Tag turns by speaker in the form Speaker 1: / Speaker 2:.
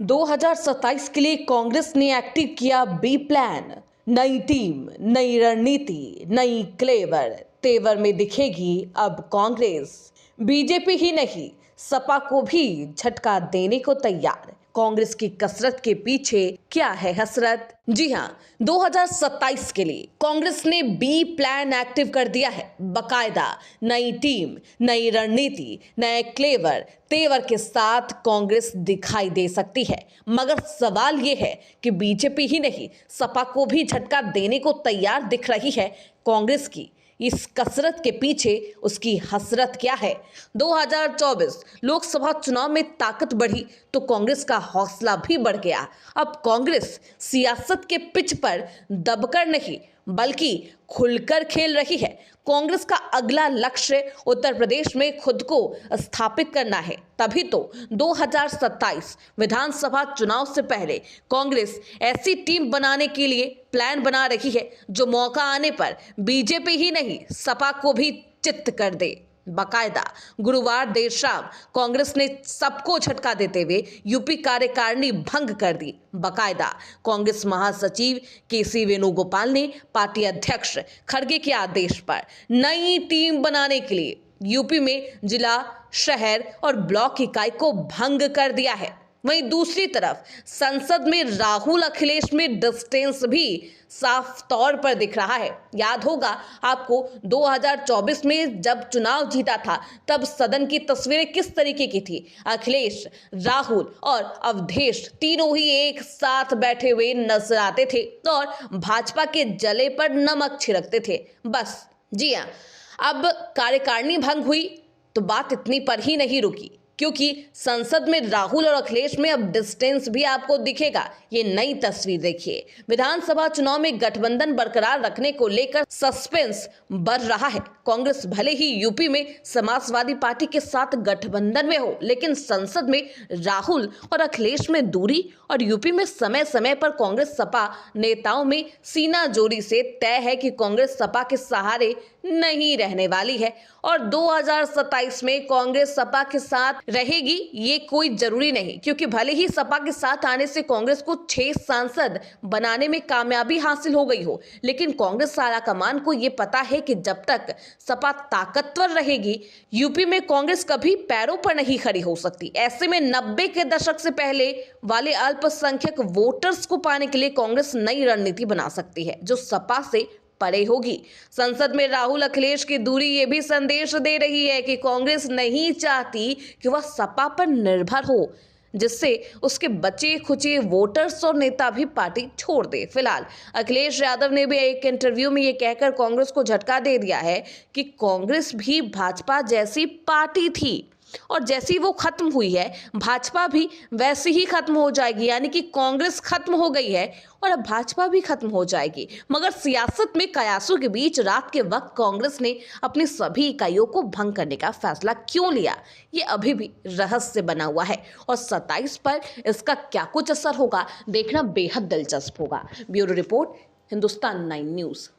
Speaker 1: 2027 के लिए कांग्रेस ने एक्टिव किया बी प्लान। नई टीम, नई रणनीति, नई क्लेवर तेवर में दिखेगी अब कांग्रेस। बीजेपी ही नहीं, सपा को भी झटका देने को तैयार। कांग्रेस की कसरत के पीछे क्या है हसरत? जी हां, 2027 के लिए कांग्रेस ने बी प्लान एक्टिव कर दिया है। बकायदा नई टीम, नई रणनीति, नए क्लेवर तेवर के साथ कांग्रेस दिखाई दे सकती है। मगर सवाल यह है कि बीजेपी ही नहीं, सपा को भी झटका देने को तैयार दिख रही है कांग्रेस की। इस कसरत के पीछे उसकी हसरत क्या है? 2024 लोकसभा चुनाव में ताकत बढ़ी तो कांग्रेस का हौसला भी बढ़ गया। अब कांग्रेस सियासत के पिच पर दबकर नहीं बल्कि खुलकर खेल रही है। कांग्रेस का अगला लक्ष्य उत्तर प्रदेश में खुद को स्थापित करना है। तभी तो 2027 विधानसभा चुनाव से पहले कांग्रेस ऐसी टीम बनाने के लिए प्लान बना रही है जो मौका आने पर बीजेपी ही नहीं, सपा को भी चित्त कर दे। बकायदा गुरुवार देर शाम कांग्रेस ने सबको झटका देते हुए यूपी कार्यकारिणी भंग कर दी। बकायदा कांग्रेस महासचिव केसी वेणुगोपाल ने पार्टी अध्यक्ष खड़गे के आदेश पर नई टीम बनाने के लिए यूपी में जिला, शहर और ब्लॉक इकाई को भंग कर दिया है। वहीं दूसरी तरफ संसद में राहुल अखिलेश में डिस्टेंस भी साफ तौर पर दिख रहा है। याद होगा आपको 2024 में जब चुनाव जीता था तब सदन की तस्वीरें किस तरीके की थी। अखिलेश, राहुल और अवधेश तीनों ही एक साथ बैठे हुए नजर आते थे और भाजपा के जले पर नमक छिड़कते थे। बस जी हाँ, अब कार्यकारिणी भंग हुई तो बात इतनी पर ही नहीं रुकी, क्योंकि संसद में राहुल और अखिलेश में अब डिस्टेंस भी आपको दिखेगा। ये नई तस्वीर देखिए। विधानसभा चुनाव में गठबंधन बरकरार रखने को लेकर सस्पेंस बढ़ रहा है। कांग्रेस भले ही यूपी में समाजवादी पार्टी के साथ गठबंधन में हो, लेकिन संसद में राहुल और अखिलेश में दूरी और यूपी में समय समय पर कांग्रेस सपा नेताओं में सीना जोड़ी से तय है कि कांग्रेस सपा के सहारे नहीं रहने वाली है और 2027 में कांग्रेस सपा के साथ रहेगी ये कोई जरूरी नहीं, क्योंकि भले ही सपा के साथ आने से कांग्रेस को 6 सांसद बनाने में कामयाबी हासिल हो गई हो, लेकिन कांग्रेस आलाकमान को ये पता है कि जब तक सपा ताकतवर रहेगी यूपी में कांग्रेस कभी पैरों पर नहीं खड़ी हो सकती। ऐसे में 90 के दशक से पहले वाले अल्पसंख्यक वोटर्स को पाने के लिए कांग्रेस नई रणनीति बना सकती है जो सपा से परे होगी। संसद में राहुल अखिलेश की दूरी ये भी संदेश दे रही है कि कांग्रेस नहीं चाहती कि वह सपा पर निर्भर हो, जिससे उसके बचे खुचे वोटर्स और नेता भी पार्टी छोड़ दे। फिलहाल अखिलेश यादव ने भी एक इंटरव्यू में ये कहकर कांग्रेस को झटका दे दिया है कि कांग्रेस भी भाजपा जैसी पार्टी थी और जैसी वो खत्म हुई है भाजपा भी वैसे ही खत्म हो जाएगी। यानी कि कांग्रेस खत्म हो गई है और अब भाजपा भी खत्म हो जाएगी। मगर सियासत में कयासों के बीच रात के वक्त कांग्रेस ने अपनी सभी इकाइयों को भंग करने का फैसला क्यों लिया, ये अभी भी रहस्य बना हुआ है और 27 पर इसका क्या कुछ असर होगा देखना बेहद दिलचस्प होगा। Bureau report, Hindustan 9 news.